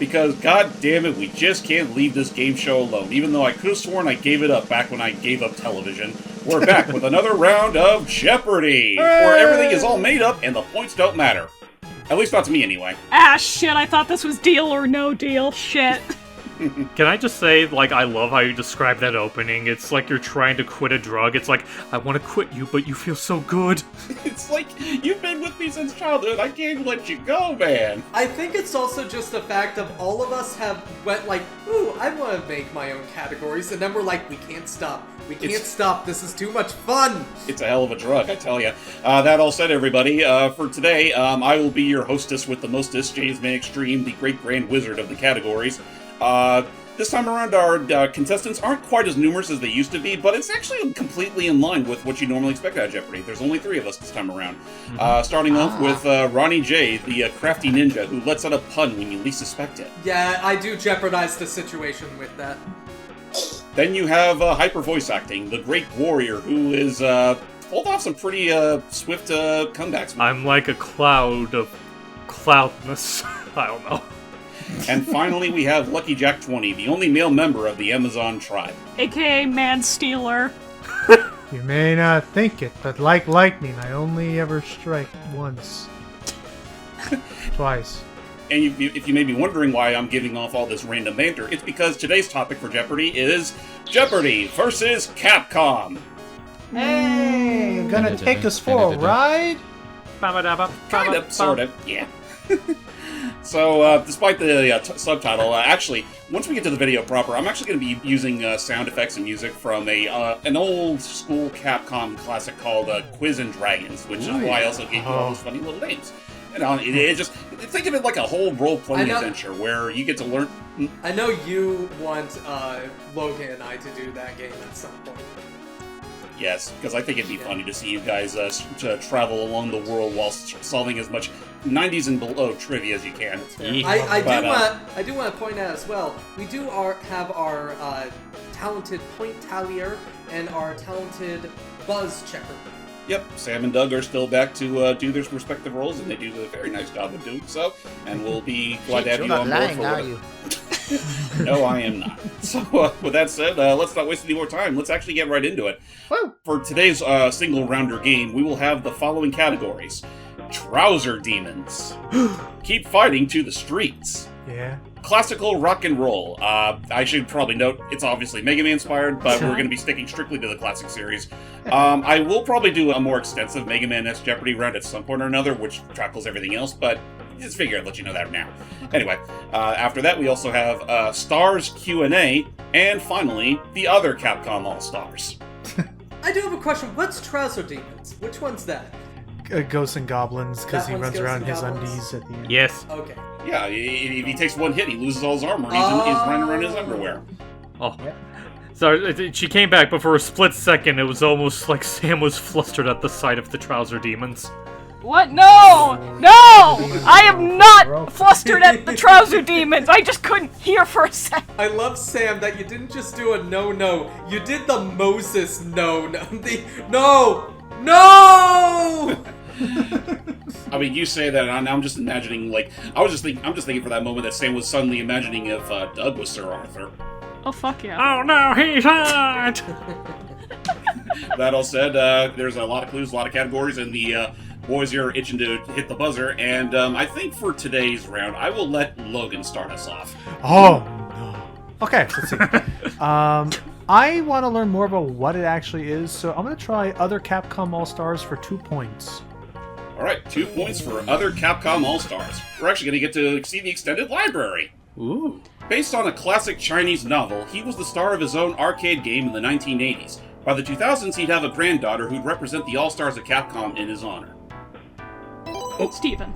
because, god damn it, we just can't leave this game show alone. Even though I could have sworn I gave it up back when I gave up television, we're back with another round of Jeopardy! Where everything is all made up and the points don't matter. At least not to me, anyway. Ah, shit, I thought this was Deal or No Deal. Shit. Can I just say, like, I love how you describe that opening. It's like you're trying to quit a drug. It's like, I want to quit you, but you feel so good. It's like, you've been with me since childhood, I can't let you go, man. I think it's also just the fact of all of us have went like, ooh, I want to make my own categories, and then we're like, we can't stop. We can't stop. This is too much fun. It's a hell of a drug, I tell you. That all said, everybody, for today, I will be your hostess with the mostest, JamesmanXtreme, the great grand wizard of the categories. This time around, our contestants aren't quite as numerous as they used to be, but it's actually completely in line with what you normally expect out of Jeopardy. There's only 3 of us this time around. Starting off with Ronnie J, the crafty ninja who lets out a pun when you least suspect it. Yeah, I do jeopardize the situation with that. Then you have HyperVoiceActing, the great warrior who is pulled off some pretty swift comebacks. I'm like a cloud of cloudness. I don't know. And finally, we have Lucky Jack 20, the only male member of the Amazon tribe. AKA Man Stealer. You may not think it, but like lightning, I only ever strike once. Twice. And if you may be wondering why I'm giving off all this random banter, it's because today's topic for Jeopardy is Jeopardy versus Capcom. Hey, gonna take us for a ride? Kind of, sort of, yeah. So, despite the subtitle, actually, once we get to the video proper, I'm actually going to be using sound effects and music from an old-school Capcom classic called Quiz and Dragons, which is why I also gave you all those funny little names. And it just, think of it like a whole role-playing adventure where you get to learn... I know you want Logan and I to do that game at some point. Yes, because I think it'd be funny to see you guys travel along the world while solving as much 90s and below trivia as you can. I do want to point out as well, we do have our talented point tallier and our talented buzz checker. Yep, Sam and Doug are still back to do their respective roles, and they do a very nice job of doing so, and we'll be glad to have you on board for are you? No, I am not. So, with that said, let's not waste any more time. Let's actually get right into it. Woo. For today's single-rounder game, we will have the following categories. Trouser Demons. Keep fighting to the streets. Yeah. Classical rock and roll. I should probably note, it's obviously Mega Man-inspired, but we're going to be sticking strictly to the classic series. I will probably do a more extensive Mega Man-esque Jeopardy round at some point or another, which tackles everything else, but just figure I'd let you know that now. Anyway, after that we also have Stars Q&A, and finally, the other Capcom All-Stars. I do have a question. What's Trouser Demons? Which one's that? Ghosts and Goblins, because he That one's runs around in his Ghosts and undies at the end. Yes. Okay. Yeah, if he takes one hit, he loses all his armor, he's running around in his underwear. Oh. Sorry, she came back, but for a split second, it was almost like Sam was flustered at the sight of the Trouser Demons. What? No! No! I am not flustered at the Trouser Demons! I just couldn't hear for a second. I love, Sam, that you didn't just do a no-no. You did the Moses no-no. No! No! I mean, you say that, and I'm just imagining, like, I'm just thinking for that moment that Sam was suddenly imagining if Doug was Sir Arthur. Oh, fuck yeah. Oh no, he's hot! That all said, there's a lot of clues, a lot of categories, and the boys here are itching to hit the buzzer, and I think for today's round, I will let Logan start us off. Oh, no. Okay, let's see. I want to learn more about what it actually is, so I'm going to try other Capcom All-Stars for 2 points. Alright, 2 points for other Capcom All-Stars. We're actually going to get to see the extended library. Ooh. Based on a classic Chinese novel, he was the star of his own arcade game in the 1980s. By the 2000s, he'd have a granddaughter who'd represent the All-Stars of Capcom in his honor. Oh, Steven.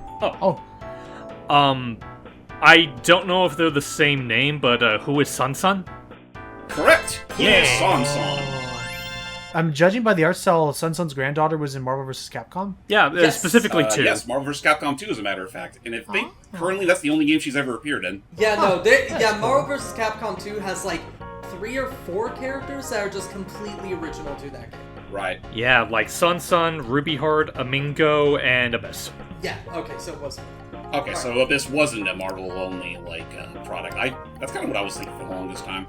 I don't know if they're the same name, but who is Sun Sun? Correct! Who is Son Son? I'm judging by the art style, Sun Sun's granddaughter was in Marvel vs. Capcom? Yeah, Yes. specifically 2. Yes, Marvel vs. Capcom 2, as a matter of fact. And if they currently, that's the only game she's ever appeared in. Yeah, Marvel vs. Capcom 2 has like 3 or 4 characters that are just completely original to that game. Right. Yeah, like Sun Sun, Ruby Heart, Amingo, and Abyss. Yeah, okay, so it was. Okay, so this wasn't a Marvel-only product. That's kind of what I was thinking for the longest time.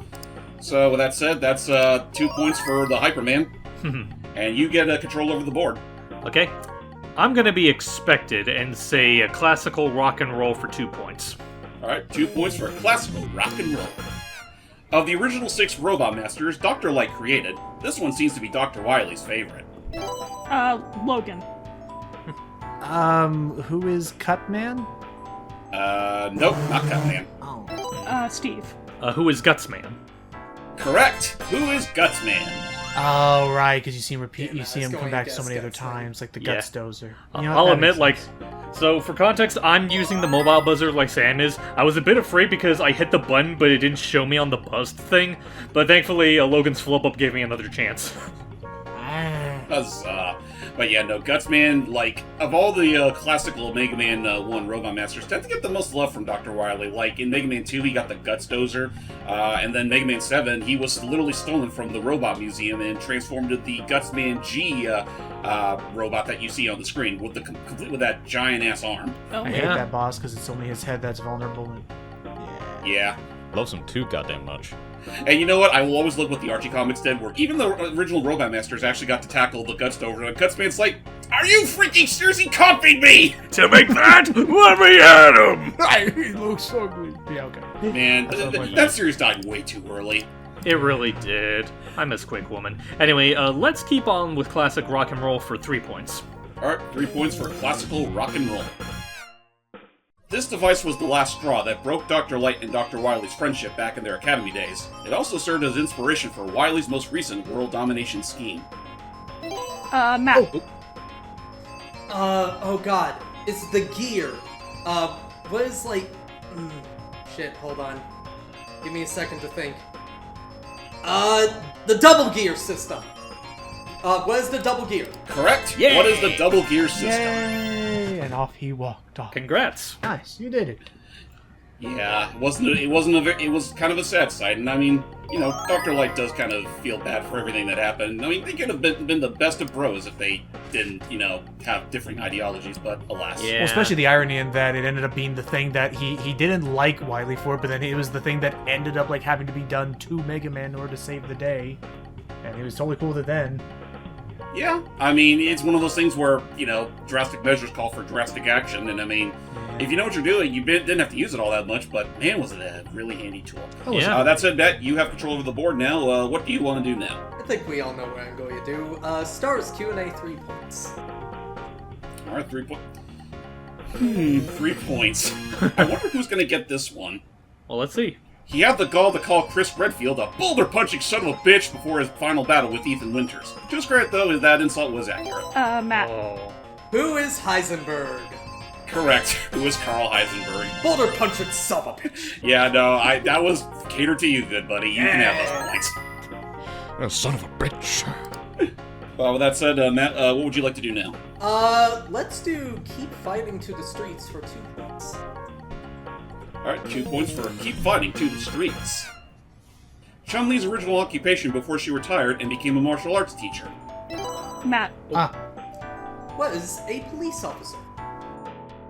So with that said, that's 2 points for the Hyperman, and you get control over the board. Okay. I'm gonna be expected and say a classical rock and roll for 2 points. All right, 2 points for classical rock and roll. Of the original 6 Robot Masters Dr. Light created, this one seems to be Dr. Wily's favorite. Logan. Who is Cutman? Nope, not Cutman. Steve. Who is Gutsman? Correct. Who is Gutsman? Oh, right, because you see him repeat. Yeah, You see I was him come going back to so guess many other Gutsman. times, like the Yeah. Guts Dozer. I'll admit, so for context, I'm using the mobile buzzer like Sam is. I was a bit afraid because I hit the button, but it didn't show me on the buzzed thing. But thankfully, Logan's flip-up gave me another chance. Huzzah. But yeah, no, Gutsman, of all the classical Mega Man 1 Robot Masters, tend to get the most love from Dr. Wily. Like, in Mega Man 2, he got the Guts Dozer, and then Mega Man 7, he was literally stolen from the Robot Museum and transformed into the Gutsman G robot that you see on the screen, complete with that giant-ass arm. Oh, I hate that boss because it's only his head that's vulnerable. And... Yeah. Loves him too goddamn much. And you know what? I will always look what the Archie comics did, where even the original Robot Masters actually got to tackle the Guts Dozer, and Gutsman's like, "Are you freaking seriously copying me?" To make that, let me at him! He looks ugly. Yeah, okay. Man, that series died way too early. It really did. I miss Quake Woman. Anyway, let's keep on with classic rock and roll for 3 points. Alright, 3 points for classical rock and roll. This device was the last straw that broke Dr. Light and Dr. Wily's friendship back in their academy days. It also served as inspiration for Wily's most recent world domination scheme. Matt. Oh god, it's the gear. What is shit, hold on. Give me a second to think. The double gear system. What is the double gear? Correct? Yay! What is the double gear system? Yay! And off he walked off. Congrats. Nice, you did it. Yeah, it was kind of a sad sight, and I mean, Dr. Light does kind of feel bad for everything that happened. I mean, they could have been the best of bros if they didn't, have differing ideologies, but alas. Yeah. Well, especially the irony in that it ended up being the thing that he didn't like Wily for, but then it was the thing that ended up having to be done to Mega Man in order to save the day, and he was totally cool with it then. Yeah, I mean, it's one of those things where, drastic measures call for drastic action, and I mean, if you know what you're doing, you didn't have to use it all that much, but man, was it a really handy tool. Yeah. That said, Bet, you have control over the board now. What do you want to do now? I think we all know what I'm going to do. Stars Q&A 3 points. Alright, 3 points. 3 points. I wonder who's going to get this one. Well, let's see. He had the gall to call Chris Redfield a boulder-punching son of a bitch before his final battle with Ethan Winters. To his credit, though, is that insult was accurate. Matt. Oh. Who is Heisenberg? Correct. Who was Carl Heisenberg? Boulder punching son of a bitch. Yeah, no, that was catered to you, good buddy. You can have those points. Son of a bitch. Well, with that said, Matt, what would you like to do now? Let's do keep fighting to the streets for 2 points. Alright, 2 points for keep fighting to the streets. Chun-Li's original occupation before she retired and became a martial arts teacher. Matt. Was a police officer.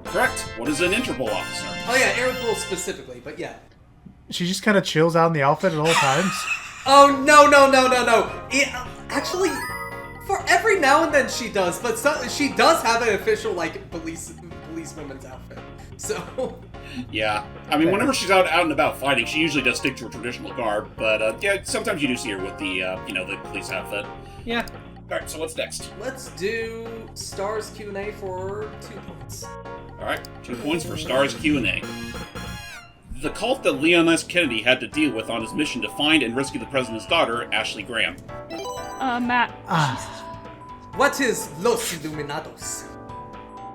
Correct. What is an Interpol officer? Oh yeah, Interpol specifically, but yeah. She just kind of chills out in the outfit at all times. Oh no. Actually, for every now and then she does, but she does have an official policewoman's outfit. So. Yeah, I mean, whenever she's out and about fighting, she usually does stick to her traditional garb, but yeah, sometimes you do see her with the, the police outfit. Yeah. Alright, so what's next? Let's do Stars Q&A for 2 points. Alright, 2 points for Stars Q&A. The cult that Leon S. Kennedy had to deal with on his mission to find and rescue the president's daughter, Ashley Graham. Matt. What is Los Illuminados?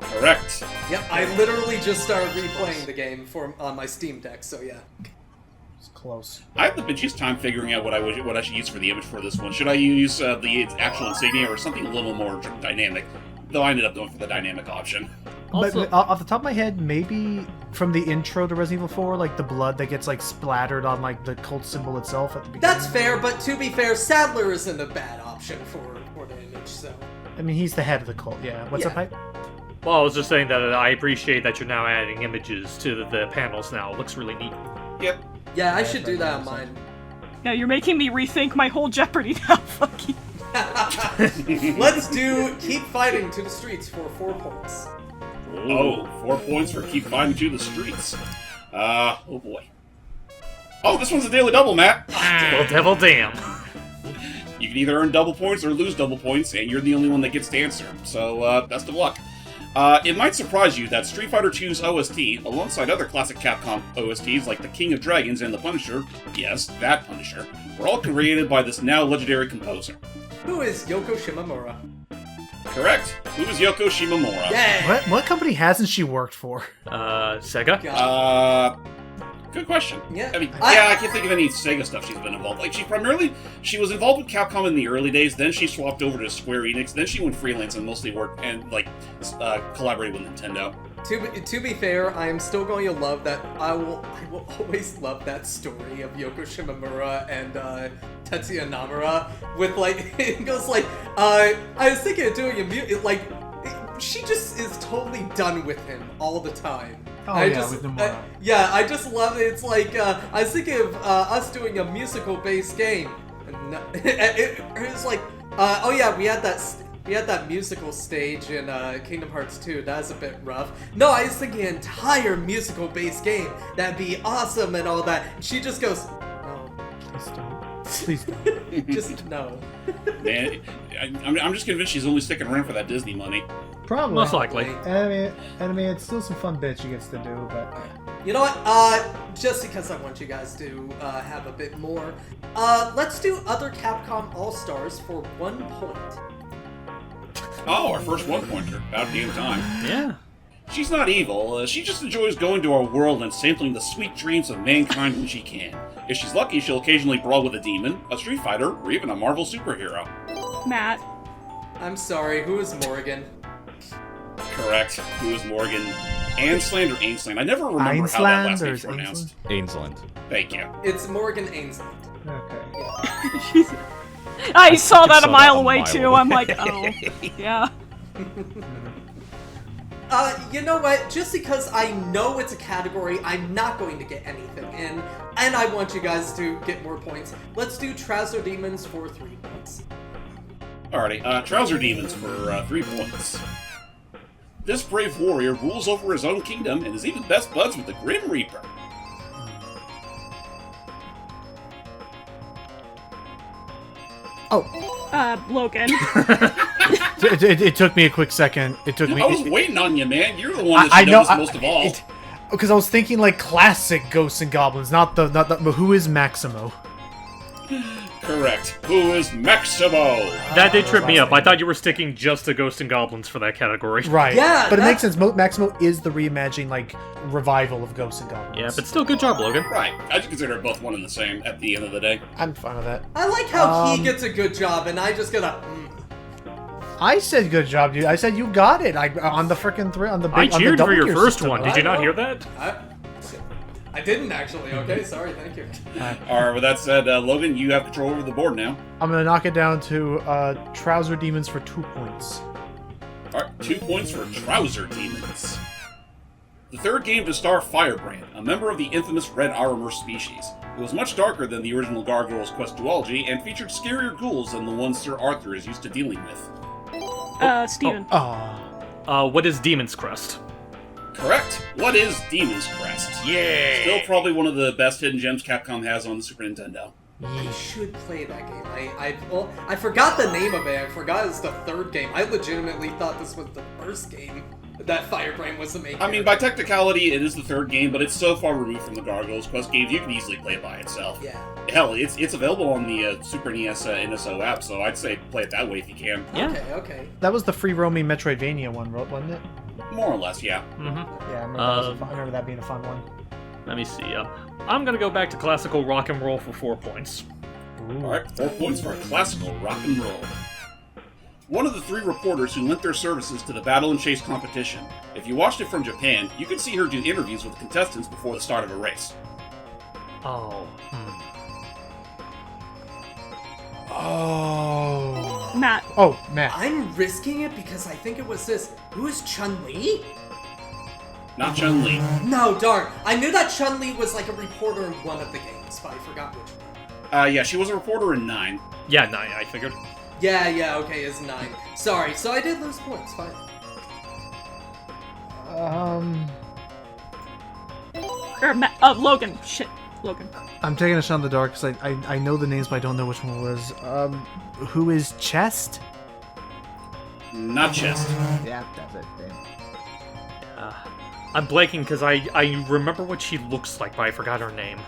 Correct. Yep, I literally just started replaying the game on my Steam Deck, so yeah. It's close. I have the bitchiest time figuring out what I should use for the image for this one. Should I use the actual insignia or something a little more dynamic? Though I ended up going for the dynamic option. Also, But off the top of my head, maybe from the intro to Resident Evil 4, the blood that gets splattered on the cult symbol itself at the beginning. That's fair, but to be fair, Sadler isn't a bad option for the image, so. I mean, he's the head of the cult. Yeah. What's up, Yeah. Hype? Well, I was just saying that I appreciate that you're now adding images to the panels now. It looks really neat. Yep. Yeah, I should do that on mine. Now you're making me rethink my whole Jeopardy now. Fuck you. Let's do Keep Fighting to the Streets for 4 points. Oh, 4 points for Keep Fighting to the Streets. Oh boy. Oh, this one's a daily double, Matt. Well, devil damn. You can either earn double points or lose double points, and you're the only one that gets to answer. So, best of luck. It might surprise you that Street Fighter II's OST, alongside other classic Capcom OSTs like the King of Dragons and the Punisher, yes, that Punisher, were all created by this now legendary composer. Who is Yoko Shimomura? Correct. Who is Yoko Shimomura? Yeah! What company hasn't she worked for? Sega? God. Good question. Yeah. I mean, I can't think of any Sega stuff she's been involved. Like, she was involved with Capcom in the early days, then she swapped over to Square Enix, then she went freelance and mostly worked and, collaborated with Nintendo. To be fair, I am still going to love that. I will always love that story of Yoko Shimomura and Tetsuya Nomura with it goes I was thinking of doing she just is totally done with him all the time. Oh, with Nomura. I just love it. It's I was thinking of us doing a musical-based game. And it was we had that musical stage in Kingdom Hearts 2. That was a bit rough. No, I was thinking an entire musical-based game. That'd be awesome and all that. And she just goes, no. Please don't. Just no. Man, I'm just convinced she's only sticking around for that Disney money. Probably. Most likely. And I mean, it's still some fun bits she gets to do, but... You know what? Just because I want you guys to have a bit more, let's do other Capcom All-Stars for 1 point. Oh, our first 1-pointer. About damn time. Yeah. She's not evil. She just enjoys going to our world and sampling the sweet dreams of mankind when she can. If she's lucky, she'll occasionally brawl with a demon, a Street Fighter, or even a Marvel superhero. Matt. I'm sorry, who is Morrigan? Correct. Who is Morgan? Ansland or Ainsland? I never remember how that last name's pronounced. Ainsland. Thank you. It's Morgan Ainsland. Okay. I saw that a saw mile that a away mile too. away. I'm like, oh, yeah. You know what? Just because I know it's a category, I'm not going to get anything in, and I want you guys to get more points. Let's do Trouser Demons for 3 points. Alrighty, Trouser Demons for 3 points. This brave warrior rules over his own kingdom and is even best buds with the Grim Reaper. Logan. It took me a quick second. It took me. I was waiting on you, man. You're the one that knows most of all. Because I was thinking classic Ghosts and Goblins, not the but who is Maximo? Correct. Who is Maximo? That did trip me up. I thought you were sticking just to Ghosts and Goblins for that category. Right. Yeah, but it makes sense. Maximo is the reimagined revival of Ghosts and Goblins. Yeah, but still, good job, Logan. Right. I consider both one and the same at the end of the day. I'm fine with that. I like how he gets a good job, and I just gotta. I said good job, dude. I said you got it. On the freaking on the big. I cheered on the for your double first system. one. Did you not hear that? I didn't actually. Okay, sorry. Thank you. Alright, with that said, Logan, you have control over the board now. I'm gonna knock it down to Trouser Demons for 2 points. Alright, 2 points for Trouser Demons. The third game to star Firebrand, a member of the infamous Red Armor species. It was much darker than the original Gargoyles Quest duology and featured scarier ghouls than the ones Sir Arthur is used to dealing with. Steven. What is Demon's Crest? Correct. What is Demon's Crest? Yeah! Still probably one of the best hidden gems Capcom has on the Super Nintendo. I should play that game. I forgot the name of it. I forgot it's the third game. I legitimately thought this was the first game that Firebrand was the main character. I mean, by technicality, it is the third game, but it's so far removed from the Gargoyles Quest games, you can easily play it by itself. Yeah. Hell, it's available on the Super NES NSO app, so I'd say play it that way if you can. Yeah. Okay. That was the free roaming Metroidvania one, wasn't it? More or less, yeah. Mm-hmm. Yeah, I remember that being a fun one. Let me see. I'm gonna go back to classical rock and roll for 4 points. Alright, 4 points for classical rock and roll. One of the 3 reporters who lent their services to the Battle and Chase competition. If you watched it from Japan, you could see her do interviews with contestants before the start of a race. Oh. Oh. Matt. Oh, Matt. I'm risking it because I think it was this. Who is Chun-Li? Not Chun-Li. No, darn. I knew that Chun-Li was like a reporter in one of the games, but I forgot which one. Yeah, she was a reporter in 9. Yeah, 9, I figured. Yeah, okay, it's 9. Sorry, so I did lose points, fine. Logan. Shit, Logan. I'm taking a shot in the dark because I know the names, but I don't know which one it was. Who is Chest? Not Chest. Yeah, that's it. I'm blanking because I remember what she looks like, but I forgot her name.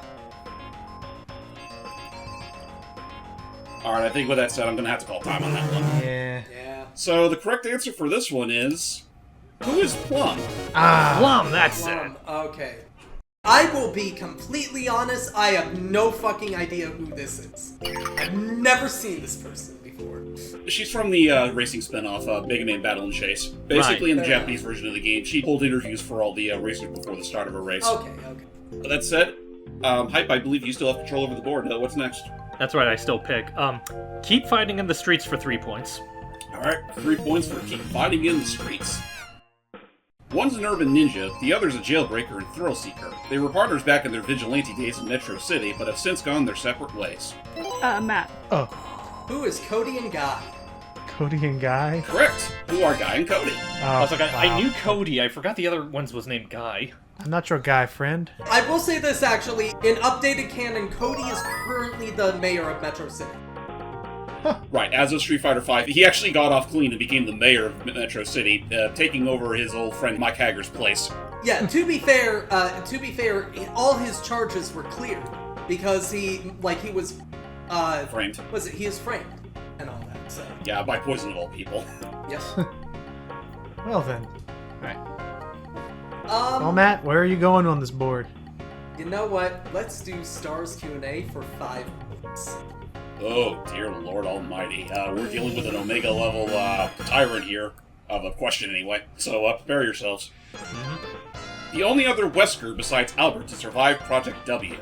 Alright, I think with that said, I'm gonna have to call time on that one. Yeah. So the correct answer for this one is... Who is Plum? Plum, that's it. Okay. I will be completely honest, I have no fucking idea who this is. I've never seen this person before. She's from the racing spin-off, Mega Man Battle and Chase. Basically, in the Japanese version of the game, she pulled interviews for all the racers before the start of a race. Okay. But that said, Hype, I believe you still have control over the board. What's next? That's right, I still pick. Keep fighting in the streets for 3 points. Alright, 3 points for keep fighting in the streets. One's an urban ninja, the other's a jailbreaker and thrill seeker. They were partners back in their vigilante days in Metro City, but have since gone their separate ways. Matt. Oh, Who is Cody and Guy? Cody and Guy. Correct! Who are Guy and Cody? I was like, I knew Cody, I forgot the other one's was named Guy. I'm not your guy, friend. I will say this actually, in updated canon, Cody is currently the mayor of Metro City. Right, as of Street Fighter V, he actually got off clean and became the mayor of Metro City, taking over his old friend Mike Hager's place. Yeah, to be fair, all his charges were cleared because he was Framed. he is framed and all that. So Yeah, by poison of all people. yes. Well then. Um, Well, Matt, where are you going on this board? You know what? Let's do Stars Q&A for 5 points. Oh, dear Lord Almighty. We're dealing with an Omega level tyrant here, of a question anyway, so prepare yourselves. The only other Wesker besides Albert to survive Project W.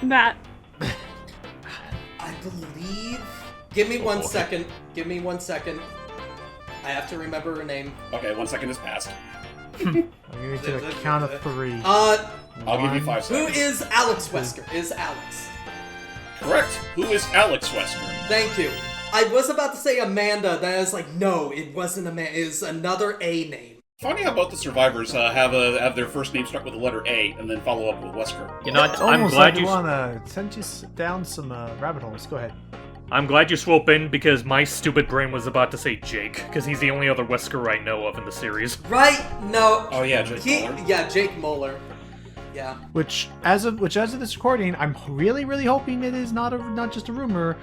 Matt. I believe... Give me 1 second. Give me 1 second. I have to remember her name. Okay, 1 second has passed. I'm going to the count of 3. I'll give you 5 Who seconds. is Alex Wesker? Is Alex. Correct. Who is Alex Wesker? Thank you. I was about to say Amanda, then I was like, no, it wasn't Amanda. It is another A name. Funny how both the survivors have their first name start with the letter A and then follow up with Wesker. You know, It's I'm almost glad like you. want to send you down some rabbit holes. Go ahead. I'm glad you swope in because my stupid brain was about to say Jake, because he's the only other Wesker I know of in the series. Right? No. Oh yeah, Jake Muller. Yeah, Jake Muller. Yeah. Which, as of this recording, I'm really hoping it is not just a rumor.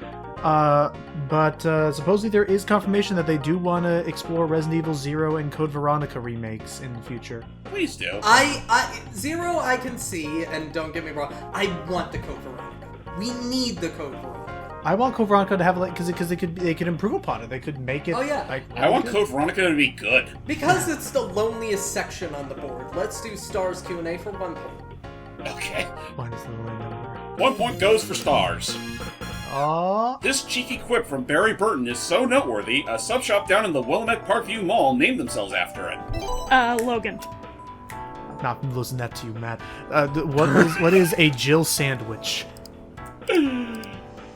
But supposedly there is confirmation that they do want to explore Resident Evil 0 and Code Veronica remakes in the future. Please do. Zero I can see, and don't get me wrong, I want the Code Veronica. We need the Code Veronica. I want Code Veronica to have because they could improve upon it. They could make it. Oh, yeah. Like, I want good. Code Veronica to be good. Because it's the loneliest section on the board, let's do Stars Q&A for 1 point. Okay. Mine is the only number. 1 point goes for stars. Aww. This cheeky quip from Barry Burton is so noteworthy, a sub shop down in the Willamette Parkview Mall named themselves after it. Logan. I'm not losing that to you, Matt. What is a Jill sandwich?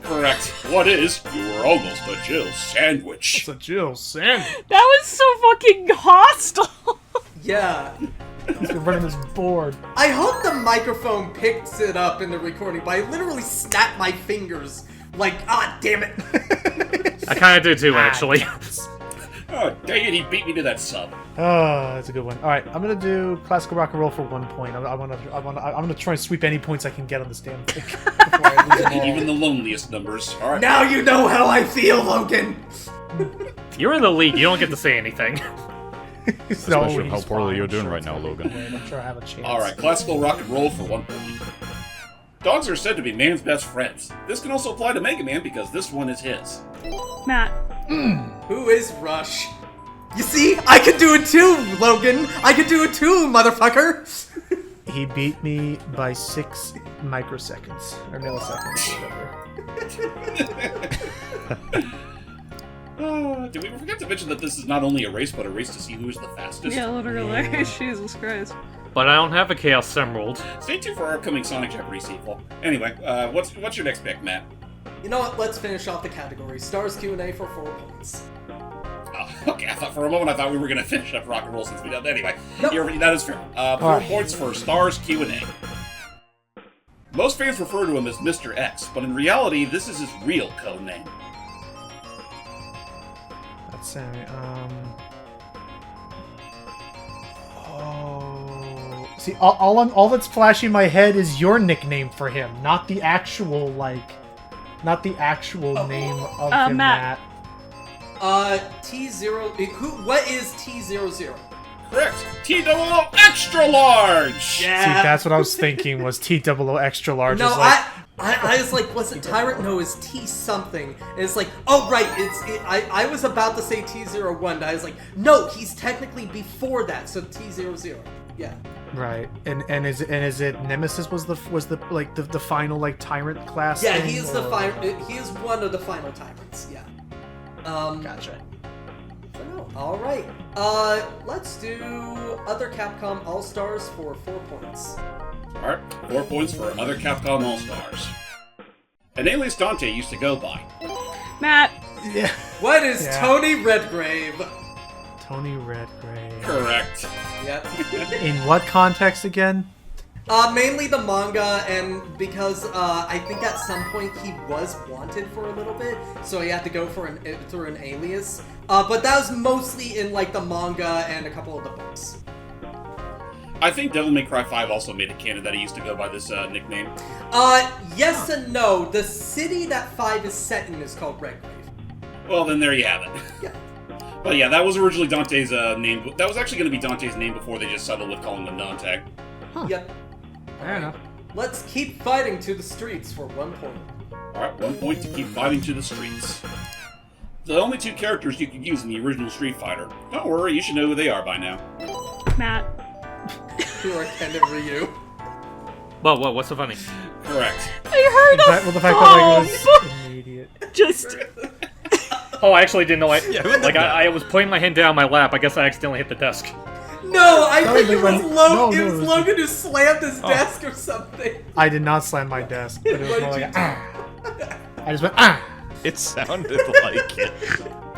Correct. What is? You were almost a Jill sandwich. It's a Jill sandwich. That was so fucking hostile. Yeah. He's running this board. I hope the microphone picks it up in the recording, but I literally snapped my fingers like, damn it. I kind of did too, actually. Oh, dang it, he beat me to that sub. Oh, that's a good one. All right, I'm gonna do classical rock and roll for 1 point. I'm gonna try and sweep any points I can get on this damn thing before I lose them all. Even the loneliest numbers. All right. Now you know how I feel, Logan. You're in the league, you don't get to say anything. Especially how poorly you're doing right now, Logan. I'm sure I have a chance. All right, classical rock and roll for 1 point. Dogs are said to be man's best friends. This can also apply to Mega Man because this one is his. Matt. Who is Rush? You see, I can do it too, Logan. I can do it too, motherfucker. He beat me by 6 microseconds or milliseconds, or whatever. did we forget to mention that this is not only a race, but a race to see who's the fastest? Yeah, literally. Jesus Christ. But I don't have a Chaos Emerald. Stay tuned for our upcoming Sonic Jeopardy sequel. Anyway, what's your next pick, Matt? You know what? Let's finish off the category. Stars Q&A for 4 points. Oh, okay, I thought for a moment we were going to finish up rock and roll since we done. Anyway, Nope. that is fair. 4 points for Stars Q&A. Most fans refer to him as Mr. X, but in reality, this is his real code name. That's Sammy. Oh. See, all that's flashing in my head is your nickname for him, not the actual name of him, Matt. T0. What is T00? Correct. T-double-O extra large. Yeah. See, that's what I was thinking was T-double-O extra large. No, is like, I was like, was it Tyrant? No, it's T something. And it's like, oh right, I was about to say T01, but I was like, no, he's technically before that, so T00. Yeah. right. And is it Nemesis was the final like tyrant class? Yeah, thing, he is he is one of the final tyrants. Yeah. Gotcha. All right. Let's do other Capcom All Stars for 4 points. Alright, 4 points for other Capcom All-Stars. An alias Dante used to go by. Matt. Yeah. What is Yeah. Tony Redgrave? Tony Redgrave. Correct. Yep. In what context again? Mainly the manga, and because I think at some point he was wanted for a little bit, so he had to go through an alias. But that was mostly in like the manga and a couple of the books. I think Devil May Cry 5 also made it canon that he used to go by this nickname. Yes and no. The city that 5 is set in is called Redgrave. Well, then there you have it. Yeah. But yeah, that was originally Dante's name. That was actually going to be Dante's name before they just settled with calling him Dante. Huh. Yep. Fair enough. Let's keep fighting to the streets for 1 point. Alright, 1 point to keep fighting to the streets. The only 2 characters you could use in the original Street Fighter. Don't worry, you should know who they are by now. Matt. Who are Ken and Ryu? Well, what's so funny? Correct. I heard The fact that like, it was immediate. Just. Oh, I actually didn't know I was putting my hand down on my lap. I guess I accidentally hit the desk. No, I think it was no, It was no, Logan who slammed his desk or something. I did not slam my desk, but it was What more did like you I just went ah. It sounded like it.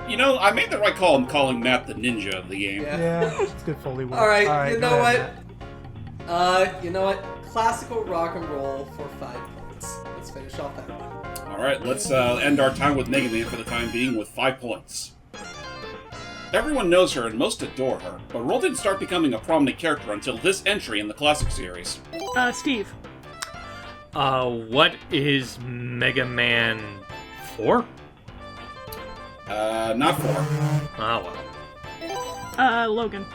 You know, I made the right call in calling Matt the ninja of the game. Yeah, it's good Foley work. All right, you go know ahead, what? You know what? Classical rock and roll for 5 points. Let's finish off that one. Alright, let's end our time with Mega Man for the time being with 5 points. Everyone knows her and most adore her, but Roll didn't start becoming a prominent character until this entry in the classic series. Steve. What is Mega Man 4? Not 4. Oh, well. Logan.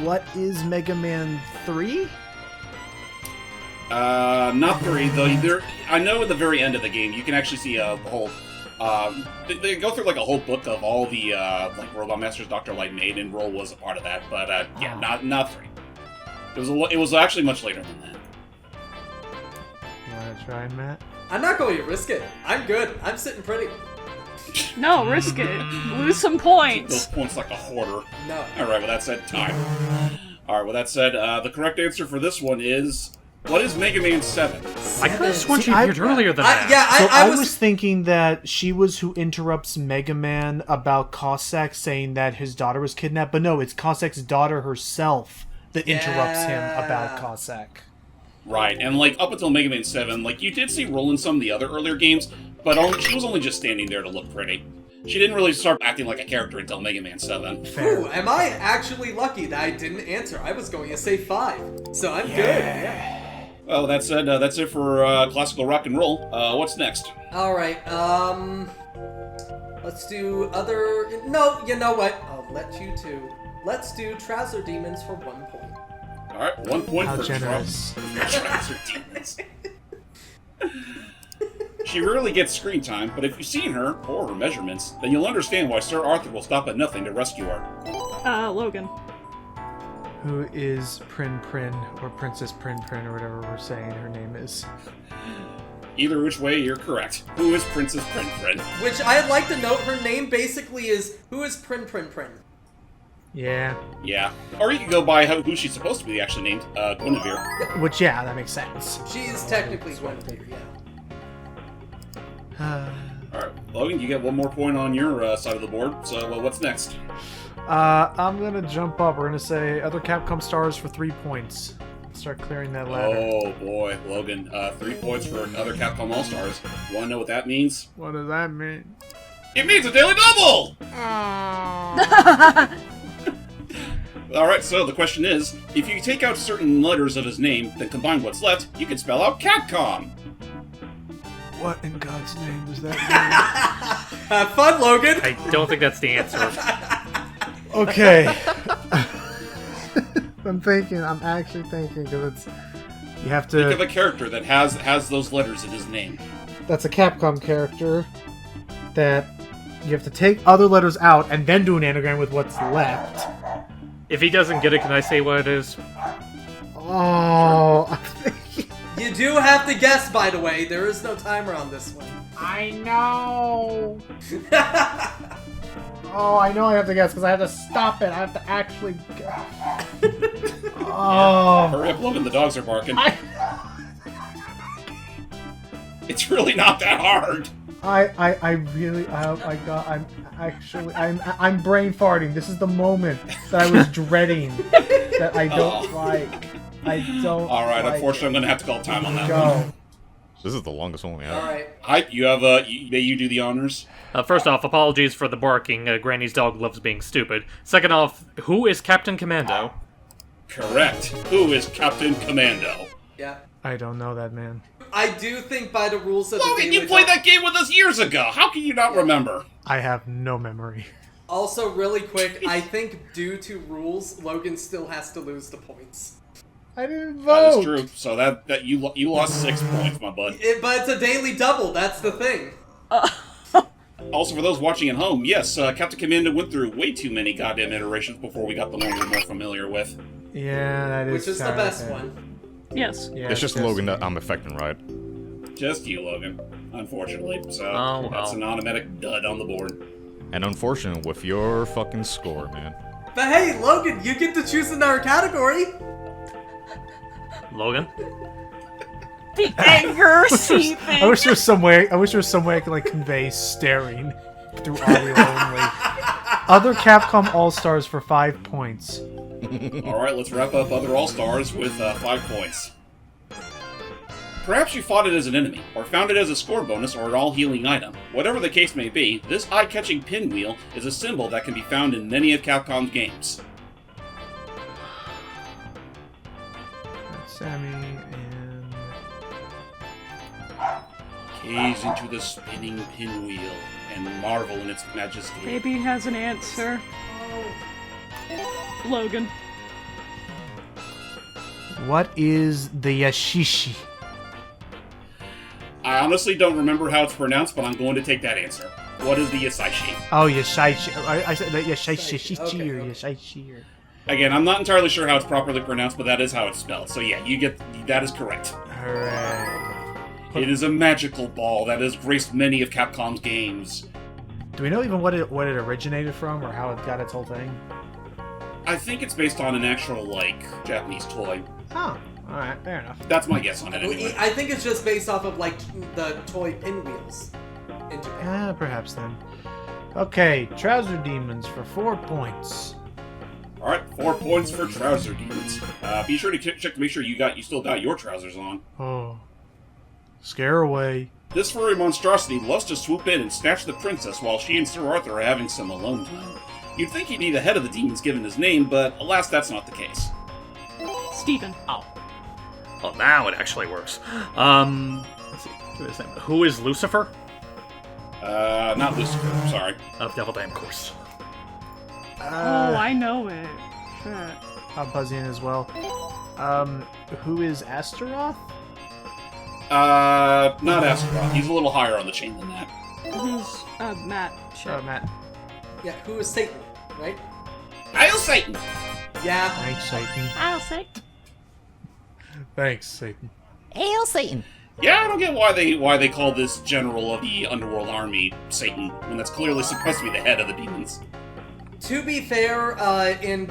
What is Mega Man 3? Not 3, though. I know at the very end of the game, you can actually see a whole... they go through like a whole book of all the like Robot Masters Dr. Light made, and Roll was a part of that. But yeah, not 3. It was actually much later than that. You wanna try, Matt? I'm not going to risk it. I'm good. I'm sitting pretty. No, risk it. Lose some Those points. points like a hoarder. No. Alright, with that said, time. Alright, with that said, the correct answer for this one is... What is Mega Man 7? I could have sworn she See, appeared earlier than that. Yeah, So I I was. was thinking that she was who interrupts Mega Man about Cossack saying that his daughter was kidnapped, but no, it's Cossack's daughter herself that interrupts him about Cossack. Right, and like up until Mega Man 7, like you did see Roll in some of the other earlier games, but she was only just standing there to look pretty. She didn't really start acting like a character until Mega Man 7. Ooh, am I actually lucky that I didn't answer? I was going to say 5, so I'm good. Yeah. Well, that said, that's it for classical rock and roll. What's next? All right. Let's do other. No, you know what? I'll let you two. Let's do Trouser Demons for 1 point. All right, 1 point How for generous. Trouser Demons. She rarely gets screen time, but if you've seen her, or her measurements, then you'll understand why Sir Arthur will stop at nothing to rescue her. Logan. Who is Prin Prin, or Princess Prin Prin, or whatever we're saying her name is. Either which way, you're correct. Who is Princess Prin Prin? Which I'd like to note, her name basically is Who is Prin Prin Prin? Yeah. Yeah. Or you can go by who she's supposed to be actually named, Guinevere. Which, yeah, that makes sense. She is technically Guinevere, yeah. Alright, Logan, you get one more point on your side of the board, so what's next? I'm gonna jump up. We're gonna say other Capcom stars for 3 points. Start clearing that ladder. Oh boy, Logan, 3 points for other Capcom All-Stars. Wanna know what that means? What does that mean? It means a daily double! Alright, so the question is, if you take out certain letters of his name, then combine what's left, you can spell out Capcom! What in God's name does that mean? Have fun, Logan! I don't think that's the answer. Okay. I'm actually thinking, because it's... You have Think of to... a character that has those letters in his name. That's a Capcom character that you have to take other letters out and then do an anagram with what's left. If he doesn't get it, can I say what it is? Oh, I'm thinking... You do have to guess, by the way. There is no timer on this one. I know! Oh, I know I have to guess, because I have to stop it. I have to actually... Oh... Hurry up, Logan, the dogs are barking. It's really not that hard! I really, oh my god, I'm brain farting. This is the moment that I was dreading, that I don't like. I don't Alright, like unfortunately I'm gonna have to call time on that Go. one. This is the longest one we have. Alright. Hype, you have, may you do the honors? First off, apologies for the barking. Granny's dog loves being stupid. Second off, who is Captain Commando? Correct. Who is Captain Commando? Yeah. I don't know that man. I do think by the rules of the Logan, Daily you played Double- that game with us years ago! How can you not remember? I have no memory. Also, really quick, I think due to rules, Logan still has to lose the points. I didn't That is vote. true. So that you lost 6 points, my bud. But it's a daily double, that's the thing. Also, for those watching at home, yes, Captain Commando went through way too many goddamn iterations before we got the one we're more familiar with. Yeah, that is. Which is the kinda best fair. one. Yes. Yeah, It's just yes. Logan that I'm affecting, right? Just you, Logan. Unfortunately. So, Oh, well. that's an automatic dud on the board. And unfortunate with your fucking score, man. But hey, Logan, you get to choose another category. Logan? The anger seeping. I wish there was some way. I wish there was some way I could like convey staring through audio only. Other Capcom All Stars for 5 points. Alright, let's wrap up other All-Stars with 5 points. Perhaps you fought it as an enemy, or found it as a score bonus or an all-healing item. Whatever the case may be, this eye-catching pinwheel is a symbol that can be found in many of Capcom's games. Sammy and Gaze into the spinning pinwheel and marvel in its majesty. Baby has an answer. Logan. what is the Yashishi? I honestly don't remember how it's pronounced, but I'm going to take that answer. What is the Yasaishi? Oh, Yashishi. I said that Yashishi Okay, or okay. Yashishi. Again, I'm not entirely sure how it's properly pronounced, but that is how it's spelled. So yeah, that is correct. Hooray. It is a magical ball that has graced many of Capcom's games. Do we know even what it originated from or how it got its whole thing? I think it's based on an actual, Japanese toy. Oh, alright, fair enough. That's my guess on it anyway. I think it's just based off of, the toy pinwheels in Japan. Perhaps then. Okay, Trouser Demons for 4 points. Alright, 4 points for Trouser Demons. Be sure to check to make sure you still got your trousers on. Oh. Scare away. This furry monstrosity loves to swoop in and snatch the princess while she and Sir Arthur are having some alone time. You'd think he'd be the head of the demons given his name, but alas, that's not the case. Steven. Oh, now it actually works. Let's see. Who is Lucifer? Not Lucifer, sorry. Of Devil Dam Course. Oh, I know it. Shit. I'll buzz in as well. Who is Astaroth? Not Astaroth. He's a little higher on the chain than that. Who's Matt? Shit. Matt. Yeah, who is Satan, right? Hail Satan! Yeah. Thanks, Satan. I'll say. Thanks, Satan. Hail Satan! Yeah, I don't get why they call this general of the underworld army Satan, when that's clearly supposed to be the head of the demons. To be fair, in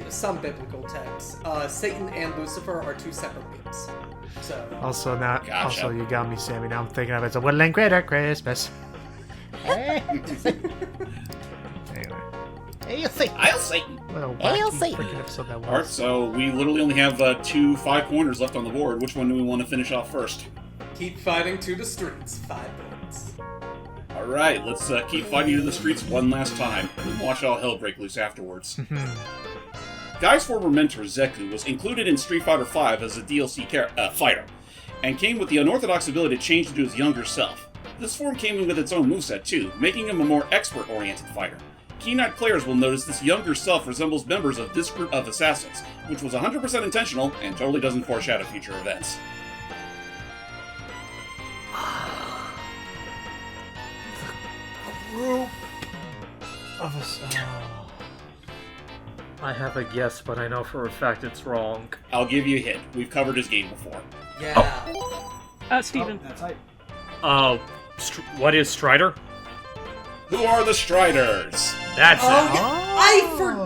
some biblical texts, Satan and Lucifer are two separate beings. So. Also, not. Gotcha. Also, you got me, Sammy. Now I'm thinking of it's a woodland critter Christmas. Anyway. Hail Satan! I'll Satan. What a Hail wacky Satan. freaking episode that was. Alright, so we literally only have 2 5-pointers left on the board. Which one do we want to finish off first? Keep fighting to the streets. 5 points. Alright, let's keep fighting to the streets one last time, and watch all hell break loose afterwards. Guy's former mentor, Zeku, was included in Street Fighter V as a DLC fighter, and came with the unorthodox ability to change into his younger self. This form came in with its own moveset too, making him a more expert-oriented fighter. Keen-eyed players will notice this younger self resembles members of this group of assassins, which was 100% intentional and totally doesn't foreshadow future events. Group of us. I have a guess, but I know for a fact it's wrong. I'll give you a hint. We've covered his game before. Yeah. Steven. That's right. What is Strider? Who are the Striders? That's Oh, it.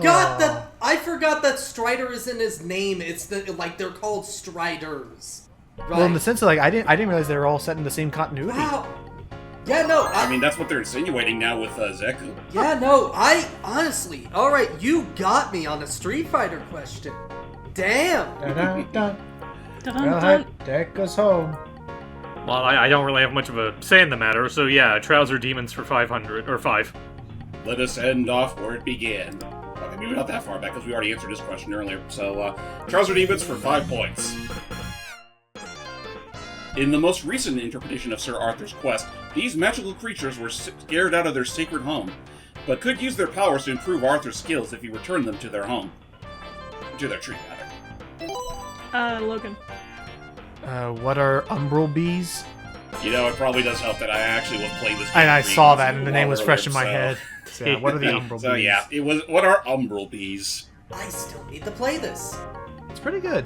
yeah. I forgot that Strider is in his name. It's they're called Striders. Right. Well, in the sense of like, I didn't realize they were all set in the same continuity. Wow. Yeah, no. I mean, that's what they're insinuating now with Zeku. Yeah, no. I honestly. All right, you got me on a Street Fighter question. Damn. Dun-dun-dun. Dun-dun-dun. Well, hey, Deck goes home. Well, I don't really have much of a say in the matter, so yeah, Trouser Demons for 500, or 5. Let us end off where it began. Okay, maybe not that far back, because we already answered this question earlier. So, Trouser Demons for 5 points. In the most recent interpretation of Sir Arthur's quest, these magical creatures were scared out of their sacred home, but could use their powers to improve Arthur's skills if he returned them to their home. To their tree, rather. Logan. What are umbral bees? You know, it probably does help that I actually was playing this game. And I saw that, and the a name while was fresh in earlier, my so- head. So, yeah, what are the umbral bees? So yeah, it was. What are umbral bees? I still need to play this. It's pretty good.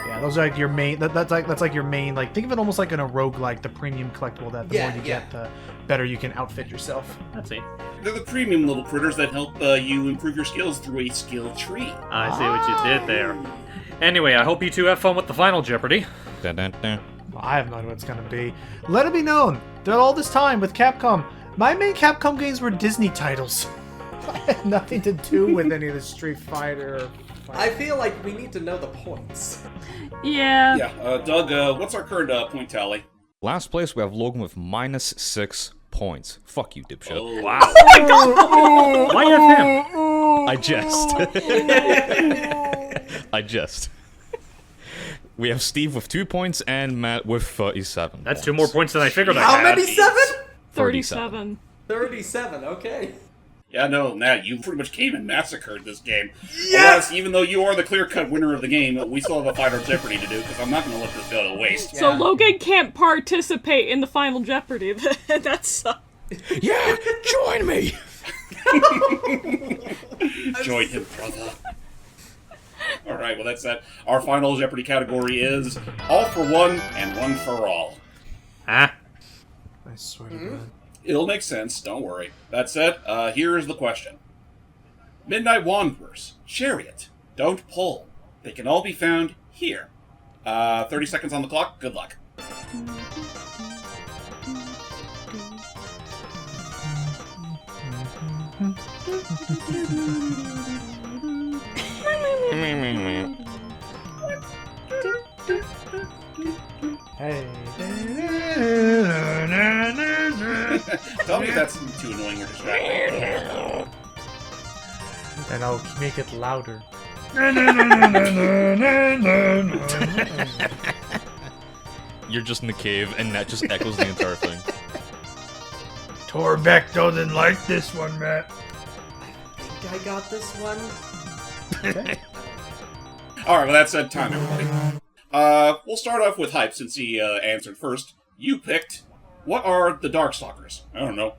Yeah, those are like your main. That's like your main. Like, think of it almost like in a roguelike, the premium collectible. That the more you get, the better you can outfit yourself. Let's see. They're the premium little critters that help you improve your skills through a skill tree. I see what you did there. Anyway, I hope you two have fun with the final Jeopardy. Dun, dun, dun. Well, I have no idea what it's gonna be. Let it be known that all this time with Capcom, my main Capcom games were Disney titles. I had nothing to do with any of the Street Fighter. I feel like we need to know the points. Yeah. Yeah, Doug, what's our current point tally? Last place, we have Logan with -6 points. Fuck you, dipshit. Oh, Wow. Why have him? I jest. I jest. We have Steve with 2 points and Matt with 37. That's 2 more points than I figured I How had. many? 7? 37. 37. Okay. Yeah, no, Matt, you pretty much came and massacred this game. Yes! Even though you are the clear-cut winner of the game, we still have a Final Jeopardy to do, because I'm not going to let this go to waste. So Yeah. Logan can't participate in the final Jeopardy. That's Yeah, join me. Join him, brother. Alright, well that's that. Our final Jeopardy category is All for One and One for All. Huh? I swear to God. It'll make sense, don't worry. That said, here is the question. Midnight Wanderers, Chariot, Don't Pull. They can all be found here. 30 seconds on the clock, good luck. Hey. Tell me if that's too annoying or distracting. And I'll make it louder. You're just in the cave, and that just echoes the entire thing. Torbeck doesn't like this one, Matt. I think I got this one. Alright, well that's time, everybody. We'll start off with Hype, since he answered first. You picked, what are the Darkstalkers? I don't know.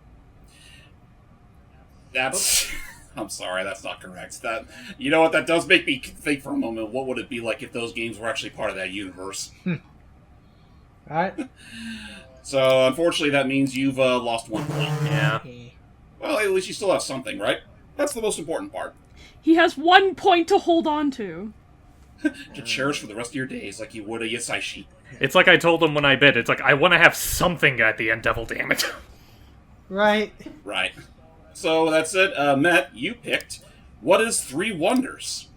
That's... I'm sorry, that's not correct. That, you know what, that does make me think for a moment, what would it be like if those games were actually part of that universe? Alright. So, unfortunately, that means you've lost 1 point. Yeah. Well, at least you still have something, right? That's the most important part. He has 1 point to hold on to. To cherish for the rest of your days, like you would a Yasaishi. It's like I told him when I bid. It's like, I want to have something at the end, devil damn it. Right. Right. So, that's it. Matt, you picked What is 3 Wonders?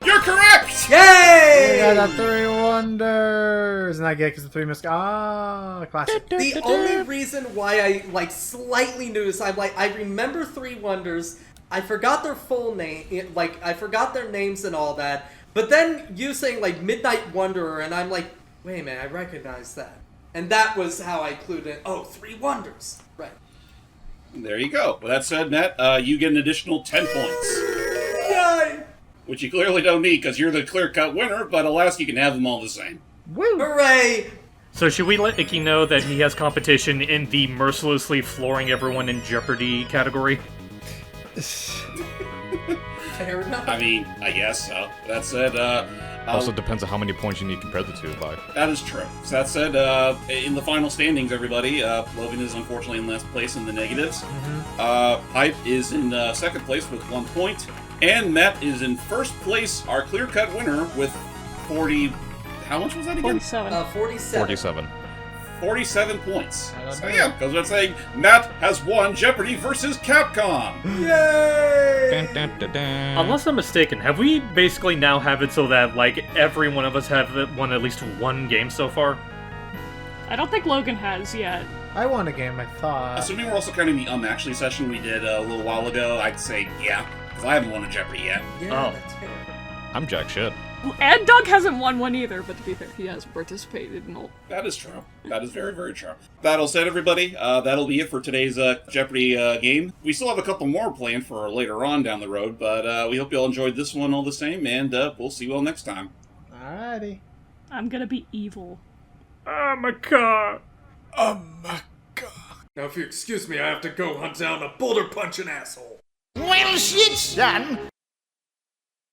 You're correct! Yay! Yeah, that 3 wonders! And I get because the 3 classic. The only reason why I, like, slightly knew is I remember 3 Wonders, I forgot their full name, like, I forgot their names and all that, but then you saying, like, Midnight Wanderer, and I'm like, wait a minute, I recognize that. And that was how I clued in, oh, 3 Wonders. Right. There you go. With that said, Matt, you get an additional 10 points. Yay! Which you clearly don't need, because you're the clear-cut winner, but alas, you can have them all the same. Woo! Hooray! So should we let Icky know that he has competition in the mercilessly flooring everyone in Jeopardy category? Fair enough. I mean, I guess so. That said, Also depends on how many points you need to compare the two by. that is true. So that said, in the final standings, everybody, Logan is unfortunately in last place in the negatives. Pipe is in second place with 1 point. And Matt is in first place, our clear-cut winner, with 40... How much was that again? 47. 47. 47. 47 points. I don't So know. yeah, goes without saying, Matt has won Jeopardy versus Capcom! Yay! Dun, dun, dun, dun. Unless I'm mistaken, have we basically now have it so that, like, every one of us have won at least 1 game so far? I don't think Logan has yet. I won a game, I thought. Assuming we're also counting the actually session we did a little while ago, I'd say yeah, because I haven't won a Jeopardy yet. Yeah, Oh. that's fair. I'm jack shit. And Doug hasn't won one either, but to be fair, he has participated in all. That is true. That is very, very true. That'll said, everybody. That'll be it for today's Jeopardy game. We still have a couple more planned for later on down the road, but we hope you all enjoyed this one all the same, and we'll see you all next time. Alrighty. I'm gonna be evil. Oh my god! Now, if you excuse me, I have to go hunt down a boulder punching asshole. Well, shit, son.